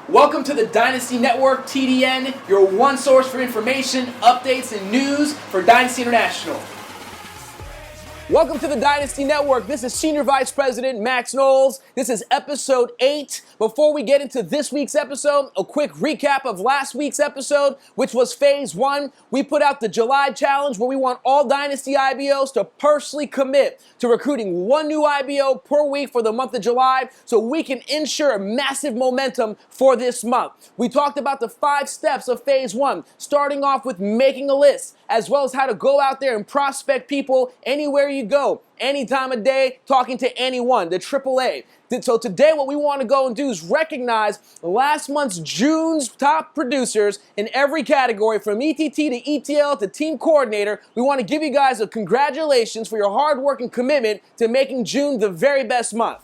Welcome to the Dynasty Network, TDN, your one source for information, updates, and news for Dynasty International. Welcome to the Dynasty Network. This is Senior Vice President Max Knowles. This is episode 8. Before we get into this week's episode, a quick recap of last week's episode, which was phase 1. We put out the July challenge where we want all Dynasty IBOs to personally commit to recruiting one new IBO per week for the month of July so we can ensure massive momentum for this month. We talked about the 5 steps of phase 1, starting off with making a list, as well as how to go out there and prospect people anywhere you go, any time of day, talking to anyone, the AAA. So today what we want to go and do is recognize last month's June's top producers in every category, from ETT to ETL to team coordinator. We want to give you guys a congratulations for your hard work and commitment to making June the very best month.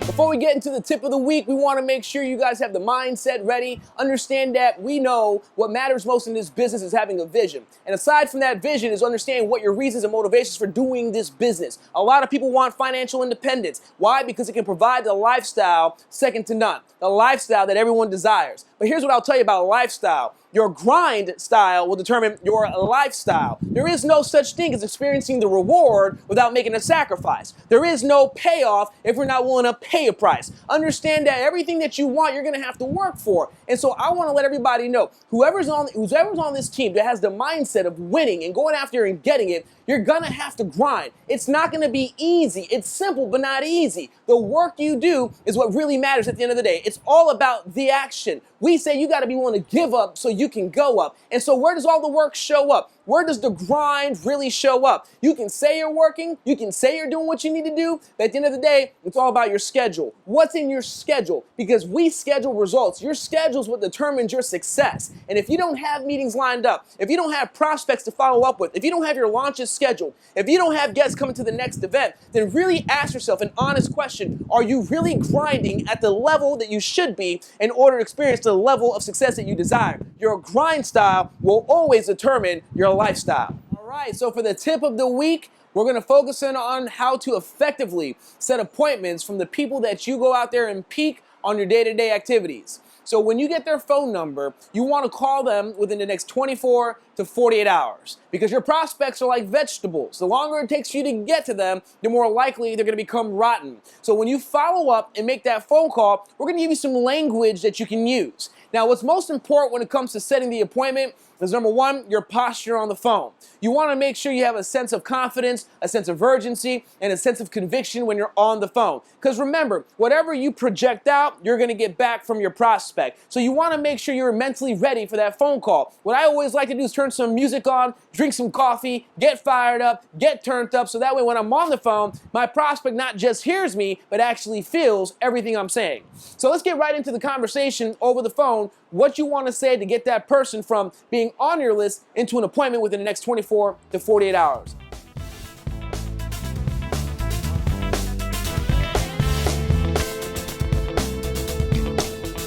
Before we get into the tip of the week, we want to make sure you guys have the mindset ready. Understand that we know what matters most in this business is having a vision. And aside from that vision is understanding what your reasons and motivations for doing this business. A lot of people want financial independence. Why? Because it can provide the lifestyle second to none. The lifestyle that everyone desires. But here's what I'll tell you about lifestyle. Your grind style will determine your lifestyle. There is no such thing as experiencing the reward without making a sacrifice. There is no payoff if we're not willing to pay a price. Understand that everything that you want, you're going to have to work for. And so I want to let everybody know, whoever's on this team that has the mindset of winning and going after and getting it, you're going to have to grind. It's not going to be easy. It's simple, but not easy. The work you do is what really matters at the end of the day. It's all about the action. We say you got to be willing to give up so you can go up. And so where does all the work show up? Where does the grind really show up? You can say you're working, you can say you're doing what you need to do, but at the end of the day, it's all about your schedule. What's in your schedule? Because we schedule results. Your schedule is what determines your success. And if you don't have meetings lined up, if you don't have prospects to follow up with, if you don't have your launches scheduled, if you don't have guests coming to the next event, then really ask yourself an honest question. Are you really grinding at the level that you should be in order to experience the level of success that you desire? Your grind style will always determine your lifestyle. All right, so for the tip of the week, we're going to focus in on how to effectively set appointments from the people that you go out there and peak on your day-to-day activities. So when you get their phone number, you want to call them within the next 24 to 48 hours because your prospects are like vegetables. The longer it takes for you to get to them, the more likely they're going to become rotten. So when you follow up and make that phone call, we're going to give you some language that you can use. Now, what's most important when it comes to setting the appointment is, number one, your posture on the phone. You want to make sure you have a sense of confidence, a sense of urgency, and a sense of conviction when you're on the phone. Because remember, whatever you project out, you're going to get back from your prospect. So you want to make sure you're mentally ready for that phone call. What I always like to do is turn some music on, drink some coffee, get fired up, get turned up, so that way when I'm on the phone, my prospect not just hears me, but actually feels everything I'm saying. So let's get right into the conversation over the phone, what you want to say to get that person from being on your list into an appointment within the next 24 to 48 hours.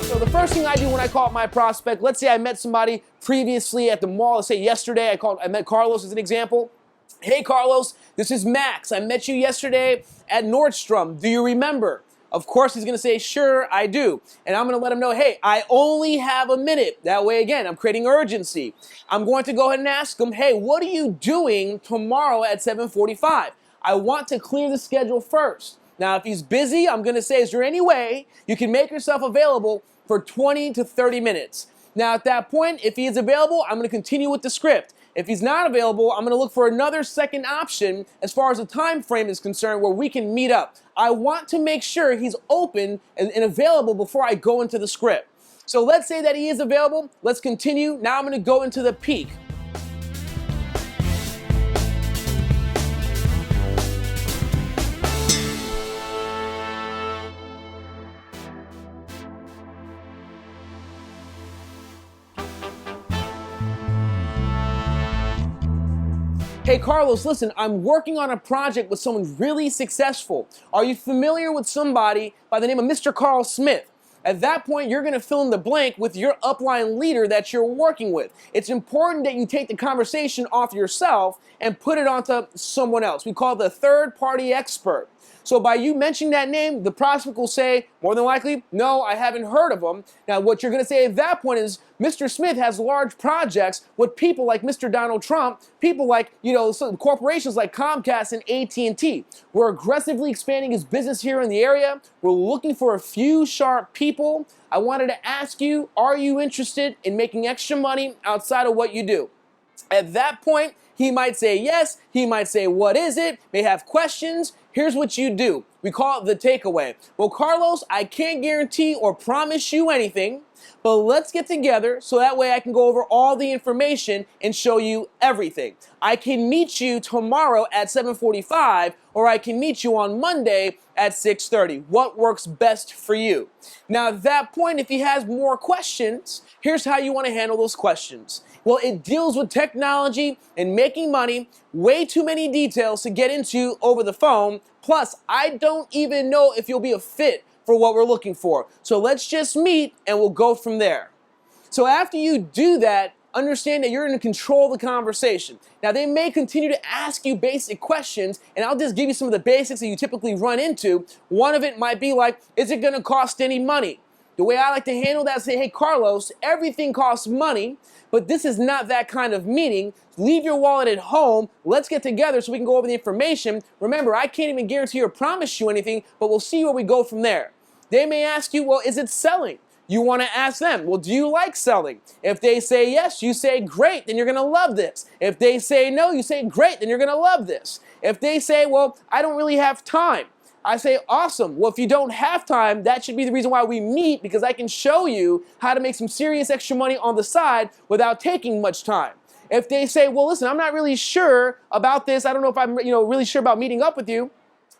So the first thing I do when I call up my prospect, let's say I met somebody previously at the mall. Let's say yesterday I met Carlos as an example. Hey Carlos, this is Max. I met you yesterday at Nordstrom. Do you remember? Of course, he's going to say, sure, I do. And I'm going to let him know, hey, I only have a minute. That way, again, I'm creating urgency. I'm going to go ahead and ask him, hey, what are you doing tomorrow at 7:45? I want to clear the schedule first. Now, if he's busy, I'm going to say, is there any way you can make yourself available for 20 to 30 minutes? Now, at that point, if he is available, I'm going to continue with the script. If he's not available, I'm going to look for another second option as far as the time frame is concerned where we can meet up. I want to make sure he's open and available before I go into the script. So let's say that he is available. Let's continue. Now I'm going to go into the peak. Hey Carlos, listen, I'm working on a project with someone really successful. Are you familiar with somebody by the name of Mr. Carl Smith? At that point, you're going to fill in the blank with your upline leader that you're working with. It's important that you take the conversation off yourself and put it onto someone else. We call it the third-party expert. So by you mentioning that name, the prospect will say, more than likely, no, I haven't heard of them. Now, what you're going to say at that point is, Mr. Smith has large projects with people like Mr. Donald Trump, people like, some corporations like Comcast and AT&T. We're aggressively expanding his business here in the area. We're looking for a few sharp people. I wanted to ask you, are you interested in making extra money outside of what you do? At that point, he might say yes, he might say, what is it? May have questions. Here's what you do. We call it the takeaway. Well, Carlos, I can't guarantee or promise you anything, but let's get together so that way I can go over all the information and show you everything. I can meet you tomorrow at 7:45, or I can meet you on Monday at 6:30. What works best for you? Now, at that point, if he has more questions, here's how you want to handle those questions. Well, it deals with technology and making money, way too many details to get into over the phone. Plus, I don't even know if you'll be a fit for what we're looking for. So let's just meet and we'll go from there. So after you do that, understand that you're in control of the conversation. Now, they may continue to ask you basic questions, and I'll just give you some of the basics that you typically run into. One of it might be like, is it going to cost any money? The way I like to handle that is say, hey, Carlos, everything costs money, but this is not that kind of meeting. Leave your wallet at home. Let's get together so we can go over the information. Remember, I can't even guarantee or promise you anything, but we'll see where we go from there. They may ask you, well, is it selling? You want to ask them, well, do you like selling? If they say yes, you say, great, then you're going to love this. If they say no, you say, great, then you're going to love this. If they say, well, I don't really have time, I say, awesome. Well, if you don't have time, that should be the reason why we meet, because I can show you how to make some serious extra money on the side without taking much time. If they say, well, listen, I'm not really sure about this. I don't know if I'm really sure about meeting up with you.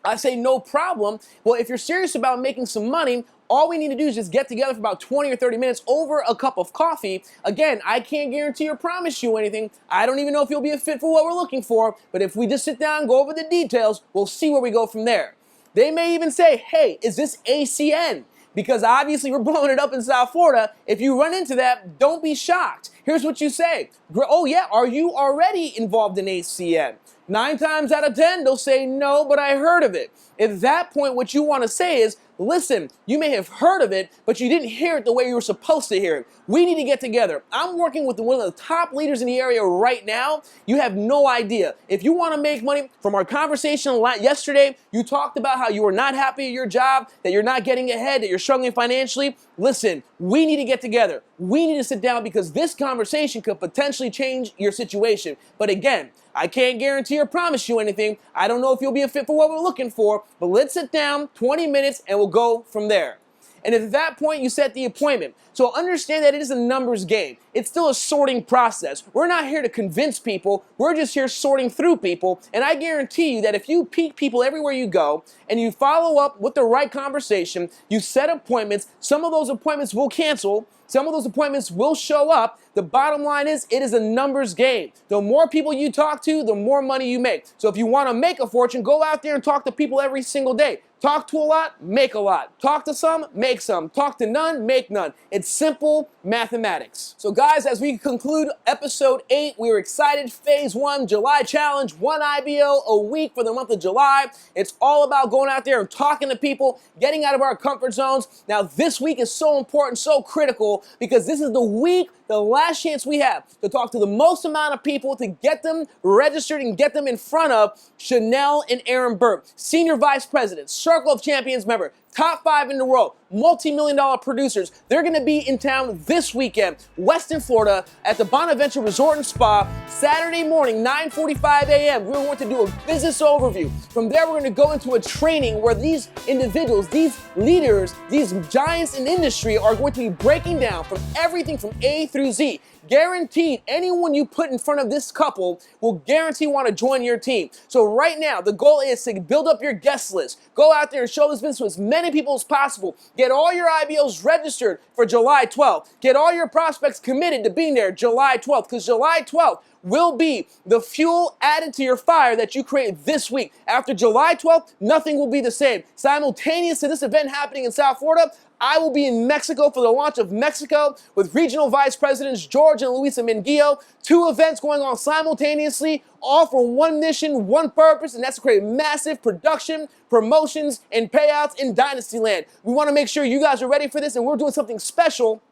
I say, no problem. Well, if you're serious about making some money, all we need to do is just get together for about 20 or 30 minutes over a cup of coffee. Again, I can't guarantee or promise you anything. I don't even know if you'll be a fit for what we're looking for. But if we just sit down and go over the details, we'll see where we go from there. They may even say, hey, is this ACN? Because obviously we're blowing it up in South Florida. If you run into that, don't be shocked. Here's what you say. Oh yeah, are you already involved in ACN? 9 times out of 10, they'll say no, but I heard of it. At that point, what you want to say is, listen, you may have heard of it, but you didn't hear it the way you were supposed to hear it. We need to get together. I'm working with one of the top leaders in the area right now. You have no idea. If you want to make money, from our conversation yesterday, you talked about how you are not happy at your job, that you're not getting ahead, that you're struggling financially. Listen, we need to get together. We need to sit down because this conversation could potentially change your situation. But again, I can't guarantee or promise you anything. I don't know if you'll be a fit for what we're looking for, but let's sit down 20 minutes and we'll go from there. And at that point, you set the appointment. So understand that it is a numbers game. It's still a sorting process. We're not here to convince people. We're just here sorting through people. And I guarantee you that if you pique people everywhere you go and you follow up with the right conversation, you set appointments, some of those appointments will cancel. Some of those appointments will show up. The bottom line is, it is a numbers game. The more people you talk to, the more money you make. So if you want to make a fortune, go out there and talk to people every single day. Talk to a lot, make a lot. Talk to some, make some. Talk to none, make none. It's simple mathematics. So guys, as we conclude episode 8, we were excited. Phase 1, July challenge, 1 IBO a week for the month of July. It's all about going out there and talking to people, getting out of our comfort zones. Now this week is so important, so critical, because this is the week, the last chance we have to talk to the most amount of people to get them registered and get them in front of Chanel and Aaron Burt, Senior Vice President, Circle of Champions member, top 5 in the world, multi-million-dollar producers. They're going to be in town this weekend, Weston, Florida, at the Bonaventure Resort and Spa, Saturday morning, 9:45 a.m. We're going to do a business overview. From there, we're going to go into a training where these individuals, these leaders, these giants in industry are going to be breaking down from everything from A through Z. Guaranteed, anyone you put in front of this couple will guarantee want to join your team. So right now, the goal is to build up your guest list. Go out there and show this business to as many people as possible. Get all your IBOs registered for July 12th. Get all your prospects committed to being there July 12th, because July 12th will be the fuel added to your fire that you create this week. After July 12th, nothing will be the same. Simultaneous to this event happening in South Florida, I will be in Mexico for the launch of Mexico with regional vice presidents George and Luisa Menguillo. 2 events going on simultaneously, all for one mission, one purpose, and that's to create massive production, promotions, and payouts in Dynasty Land. We want to make sure you guys are ready for this, and we're doing something special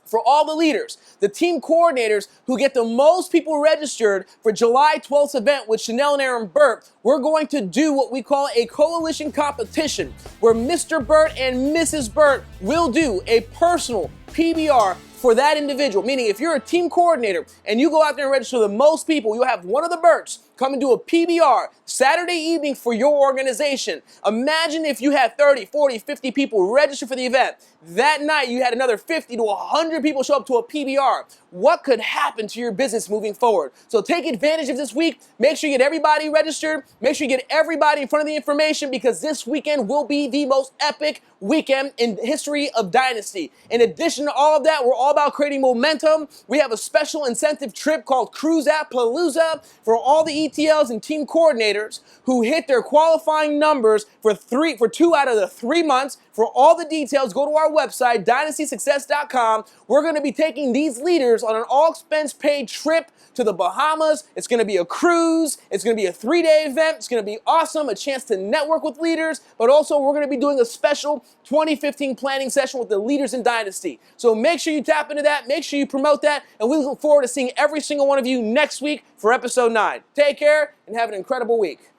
for all the leaders, the team coordinators who get the most people registered for July 12th event with Chanel and Aaron Burt. We're going to do what we call a coalition competition where Mr. Burt and Mrs. Burt will do a personal PBR for that individual. Meaning if you're a team coordinator and you go out there and register the most people, you'll have one of the Burts come and do a PBR Saturday evening for your organization. Imagine if you had 30, 40, 50 people register for the event. That night you had another 50 to 100 people show up to a PBR. What could happen to your business moving forward? So take advantage of this week. Make sure you get everybody registered. Make sure you get everybody in front of the information because this weekend will be the most epic weekend in the history of Dynasty. In addition to all of that, we're all about creating momentum. We have a special incentive trip called Cruise App Palooza for all the ETLs and team coordinators who hit their qualifying numbers for 2 out of the 3 months. For all the details, go to our website, dynastysuccess.com. We're going to be taking these leaders on an all-expense-paid trip to the Bahamas. It's going to be a cruise. It's going to be a 3-day event. It's going to be awesome, a chance to network with leaders, but also we're going to be doing a special 2015 planning session with the leaders in Dynasty. So make sure you tap into that. Make sure you promote that, and we look forward to seeing every single one of you next week for episode 9. Take care and have an incredible week.